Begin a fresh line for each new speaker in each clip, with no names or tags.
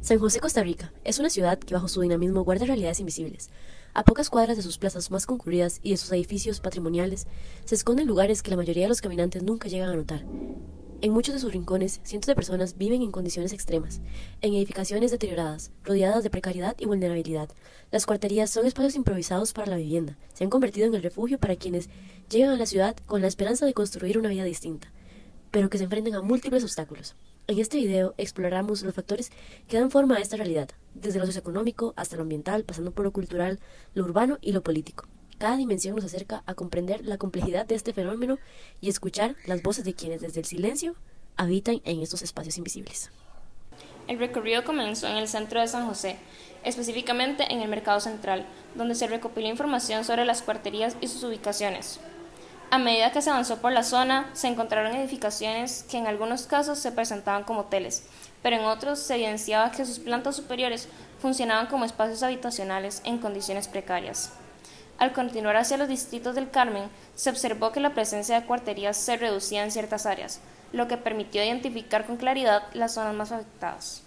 San José, Costa Rica, es una ciudad que bajo su dinamismo guarda realidades invisibles. A pocas cuadras de sus plazas más concurridas y de sus edificios patrimoniales, se esconden lugares que la mayoría de los caminantes nunca llegan a notar. En muchos de sus rincones, cientos de personas viven en condiciones extremas, en edificaciones deterioradas, rodeadas de precariedad y vulnerabilidad. Las cuarterías son espacios improvisados para la vivienda, se han convertido en el refugio para quienes llegan a la ciudad con la esperanza de construir una vida distinta, pero que se enfrentan a múltiples obstáculos. En este video exploramos los factores que dan forma a esta realidad, desde lo socioeconómico hasta lo ambiental, pasando por lo cultural, lo urbano y lo político. Cada dimensión nos acerca a comprender la complejidad de este fenómeno y escuchar las voces de quienes desde el silencio habitan en estos espacios invisibles.
El recorrido comenzó en el centro de San José, específicamente en el Mercado Central, donde se recopiló información sobre las cuarterías y sus ubicaciones. A medida que se avanzó por la zona, se encontraron edificaciones que en algunos casos se presentaban como hoteles, pero en otros se evidenciaba que sus plantas superiores funcionaban como espacios habitacionales en condiciones precarias. Al continuar hacia los distritos del Carmen, se observó que la presencia de cuarterías se reducía en ciertas áreas, lo que permitió identificar con claridad las zonas más afectadas.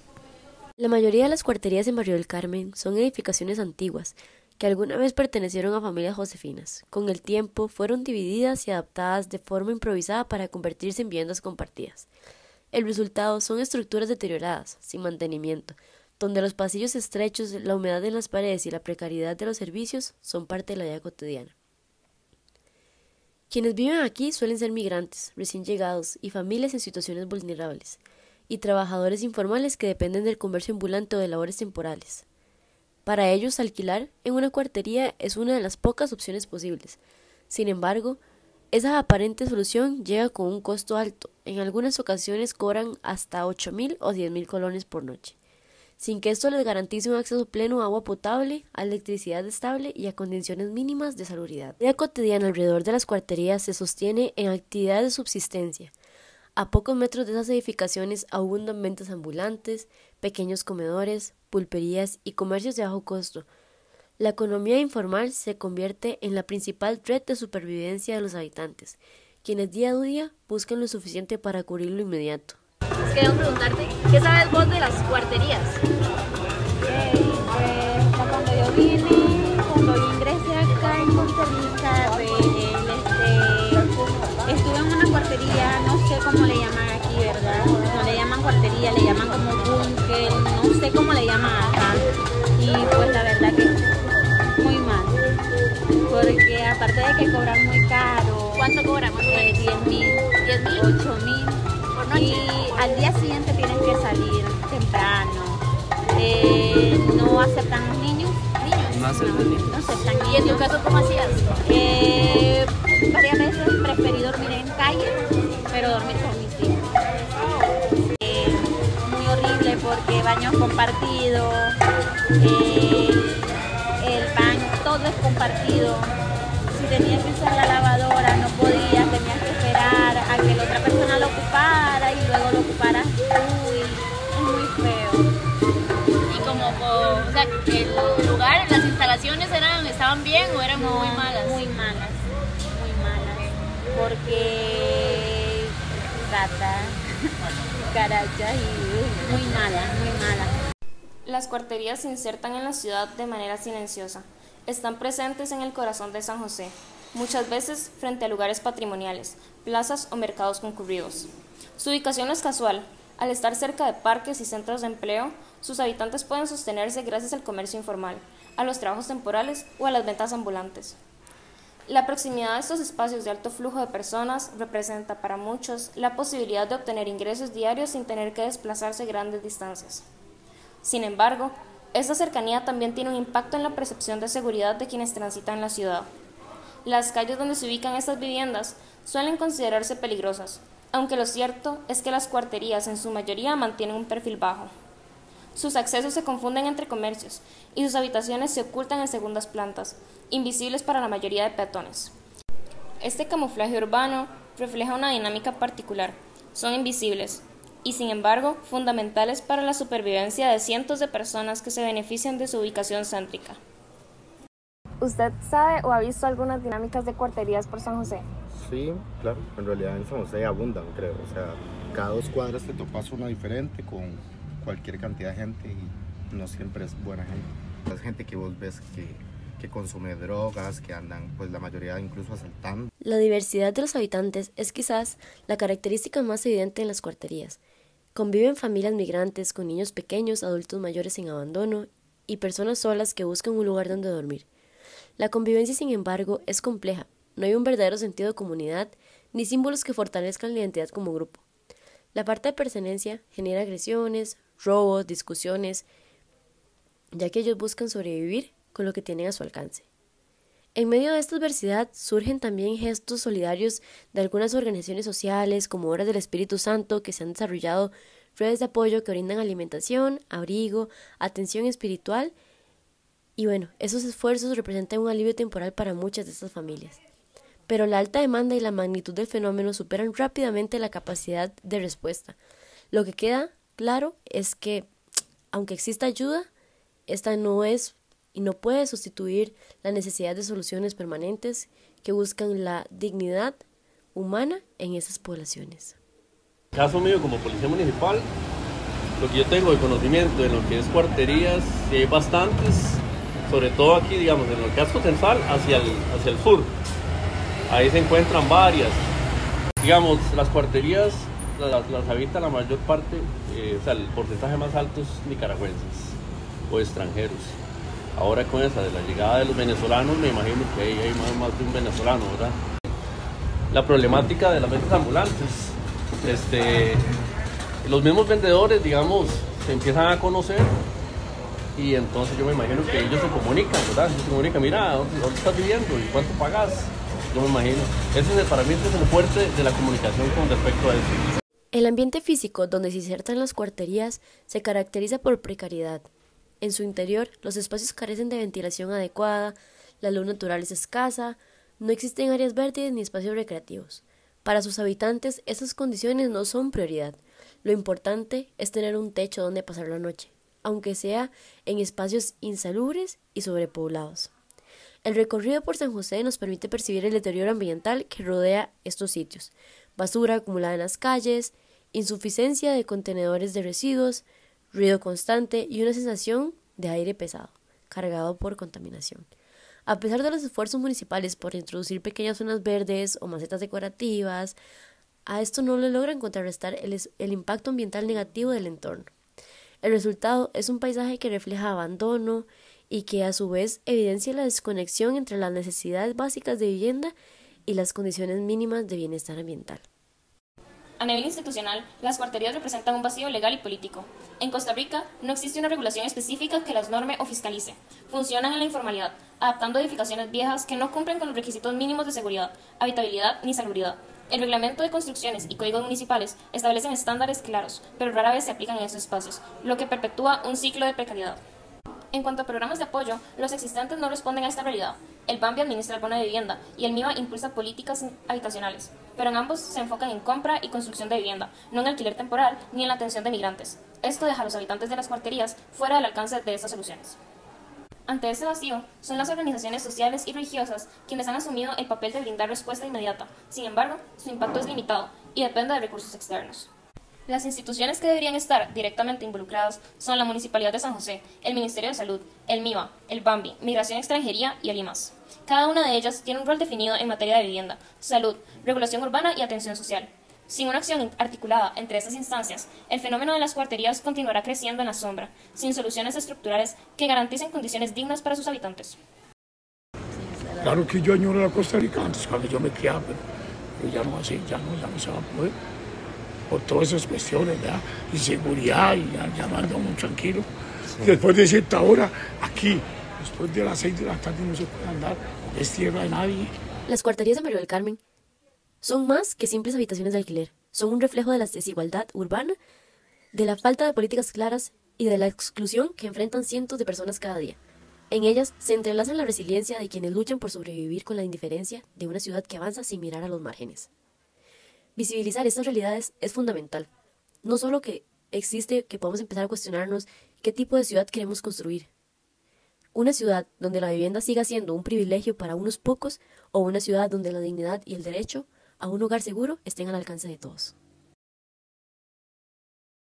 La mayoría de las cuarterías en Barrio del Carmen son edificaciones antiguas, que alguna vez pertenecieron a familias josefinas. Con el tiempo fueron divididas y adaptadas de forma improvisada para convertirse en viviendas compartidas. El resultado son estructuras deterioradas, sin mantenimiento, donde los pasillos estrechos, la humedad en las paredes y la precariedad de los servicios son parte de la vida cotidiana. Quienes viven aquí suelen ser migrantes, recién llegados y familias en situaciones vulnerables, y trabajadores informales que dependen del comercio ambulante o de labores temporales. Para ellos, alquilar en una cuartería es una de las pocas opciones posibles. Sin embargo, esa aparente solución llega con un costo alto. En algunas ocasiones cobran hasta 8.000 o 10.000 colones por noche, sin que esto les garantice un acceso pleno a agua potable, a electricidad estable y a condiciones mínimas de salubridad. La vida cotidiana alrededor de las cuarterías se sostiene en actividades de subsistencia. A pocos metros de esas edificaciones abundan ventas ambulantes, pequeños comedores, pulperías y comercios de bajo costo. La economía informal se convierte en la principal red de supervivencia de los habitantes, quienes día a día buscan lo suficiente para cubrir lo inmediato.
Quería preguntarte, ¿qué sabes vos de las cuarterías?
Pues cuando yo vine, cuando yo ingresé acá en Costa Rica, estuve en una cuartería, no sé cómo le llaman aquí, ¿verdad? No le llaman cuartería, le llaman como búnker, no sé cómo le llaman acá. Y pues la verdad que muy mal, porque aparte de que cobran muy caro.
¿Cuánto cobran?
10.000,
10.000,
8.000.
por noche.
Y al día siguiente tienen que salir temprano. No aceptan niños.
Niños.
No aceptan niños.
¿Y en tu caso cómo hacías?
Varias veces preferí dormir en calle, pero dormir con mis hijos. Muy horrible porque baños compartidos, el baño, todo es compartido. Si tenías que usar la lavadora, no podías, tenías que esperar a que la otra persona lo ocupara y luego lo ocuparas tú. Es muy feo.
Y como, o sea, el lugar, las instalaciones estaban bien o eran muy malas.
Muy malas, porque ratas, cucarachas y muy malas.
Las cuarterías se insertan en la ciudad de manera silenciosa. Están presentes en el corazón de San José, muchas veces frente a lugares patrimoniales, plazas o mercados concurridos. Su ubicación no es casual. Al estar cerca de parques y centros de empleo, sus habitantes pueden sostenerse gracias al comercio informal, a los trabajos temporales o a las ventas ambulantes. La proximidad de estos espacios de alto flujo de personas representa para muchos la posibilidad de obtener ingresos diarios sin tener que desplazarse grandes distancias. Sin embargo, esta cercanía también tiene un impacto en la percepción de seguridad de quienes transitan la ciudad. Las calles donde se ubican estas viviendas suelen considerarse peligrosas, aunque lo cierto es que las cuarterías en su mayoría mantienen un perfil bajo. Sus accesos se confunden entre comercios y sus habitaciones se ocultan en segundas plantas, invisibles para la mayoría de peatones. Este camuflaje urbano refleja una dinámica particular. Son invisibles y, sin embargo, fundamentales para la supervivencia de cientos de personas que se benefician de su ubicación céntrica. ¿Usted sabe o ha visto algunas dinámicas de cuarterías por San José?
Sí, claro, en realidad en San José abundan, creo. O sea, cada 2 cuadras te topas una diferente con cualquier cantidad de gente y no siempre es buena gente. Es gente que vos ves que consume drogas, que andan, pues la mayoría incluso asaltando.
La diversidad de los habitantes es quizás la característica más evidente en las cuarterías. Conviven familias migrantes con niños pequeños, adultos mayores en abandono y personas solas que buscan un lugar donde dormir. La convivencia, sin embargo, es compleja. No hay un verdadero sentido de comunidad ni símbolos que fortalezcan la identidad como grupo. La parte de pertenencia genera agresiones, robos, discusiones, ya que ellos buscan sobrevivir con lo que tienen a su alcance. En medio de esta adversidad surgen también gestos solidarios de algunas organizaciones sociales como Horas del Espíritu Santo que se han desarrollado redes de apoyo que brindan alimentación, abrigo, atención espiritual y esos esfuerzos representan un alivio temporal para muchas de estas familias. Pero la alta demanda y la magnitud del fenómeno superan rápidamente la capacidad de respuesta. Lo que queda claro es que, aunque exista ayuda, esta no es y no puede sustituir la necesidad de soluciones permanentes que buscan la dignidad humana en esas poblaciones.
En el caso mío como policía municipal, lo que yo tengo de conocimiento en lo que es cuarterías, sí hay bastantes, sobre todo aquí, digamos, en el casco central hacia el sur. Ahí se encuentran varias. Digamos, las cuarterías las habita la mayor parte, el porcentaje más alto es nicaragüenses o extranjeros. Ahora con esa de la llegada de los venezolanos, me imagino que ahí hay más de un venezolano, ¿verdad? La problemática de las ventas ambulantes. Los mismos vendedores, digamos, se empiezan a conocer y entonces yo me imagino que ellos se comunican, ¿verdad? Ellos se comunican, mira, ¿dónde estás viviendo y cuánto pagas? Yo me imagino. Para mí es el fuerte de la comunicación con respecto a eso.
El ambiente físico donde se insertan las cuarterías se caracteriza por precariedad. En su interior, los espacios carecen de ventilación adecuada, la luz natural es escasa, no existen áreas verdes ni espacios recreativos. Para sus habitantes, esas condiciones no son prioridad. Lo importante es tener un techo donde pasar la noche, aunque sea en espacios insalubres y sobrepoblados. El recorrido por San José nos permite percibir el deterioro ambiental que rodea estos sitios: basura acumulada en las calles, insuficiencia de contenedores de residuos, ruido constante y una sensación de aire pesado, cargado por contaminación. A pesar de los esfuerzos municipales por introducir pequeñas zonas verdes o macetas decorativas, a esto no le logran contrarrestar el impacto ambiental negativo del entorno. El resultado es un paisaje que refleja abandono y que a su vez evidencia la desconexión entre las necesidades básicas de vivienda y las condiciones mínimas de bienestar ambiental.
A nivel institucional, las cuarterías representan un vacío legal y político. En Costa Rica no existe una regulación específica que las norme o fiscalice. Funcionan en la informalidad, adaptando edificaciones viejas que no cumplen con los requisitos mínimos de seguridad, habitabilidad ni salubridad. El reglamento de construcciones y códigos municipales establecen estándares claros, pero rara vez se aplican en esos espacios, lo que perpetúa un ciclo de precariedad. En cuanto a programas de apoyo, los existentes no responden a esta realidad. El BAMBI administra el bono de vivienda y el MIVA impulsa políticas habitacionales, pero en ambos se enfocan en compra y construcción de vivienda, no en alquiler temporal ni en la atención de migrantes. Esto deja a los habitantes de las cuarterías fuera del alcance de estas soluciones. Ante este vacío, son las organizaciones sociales y religiosas quienes han asumido el papel de brindar respuesta inmediata. Sin embargo, su impacto es limitado y depende de recursos externos. Las instituciones que deberían estar directamente involucradas son la Municipalidad de San José, el Ministerio de Salud, el MIVA, el BAMBI, Migración y Extranjería y el IMAS. Cada una de ellas tiene un rol definido en materia de vivienda, salud, regulación urbana y atención social. Sin una acción articulada entre estas instancias, el fenómeno de las cuarterías continuará creciendo en la sombra, sin soluciones estructurales que garanticen condiciones dignas para sus habitantes.
Claro que yo añoro la Costa Rica antes, cuando yo me criaba, pero ya no así, ya no se va a poder. Por todas esas cuestiones, ¿verdad? Inseguridad y ya no anda uno tranquilo. Sí. Después de cierta hora, aquí, después de las 6 de la tarde no se puede andar, no es tierra de nadie.
Las cuarterías de Mario del Carmen son más que simples habitaciones de alquiler. Son un reflejo de la desigualdad urbana, de la falta de políticas claras y de la exclusión que enfrentan cientos de personas cada día. En ellas se entrelazan la resiliencia de quienes luchan por sobrevivir con la indiferencia de una ciudad que avanza sin mirar a los márgenes. Visibilizar estas realidades es fundamental. No solo que existe que podamos empezar a cuestionarnos qué tipo de ciudad queremos construir. Una ciudad donde la vivienda siga siendo un privilegio para unos pocos o una ciudad donde la dignidad y el derecho a un hogar seguro estén al alcance de todos.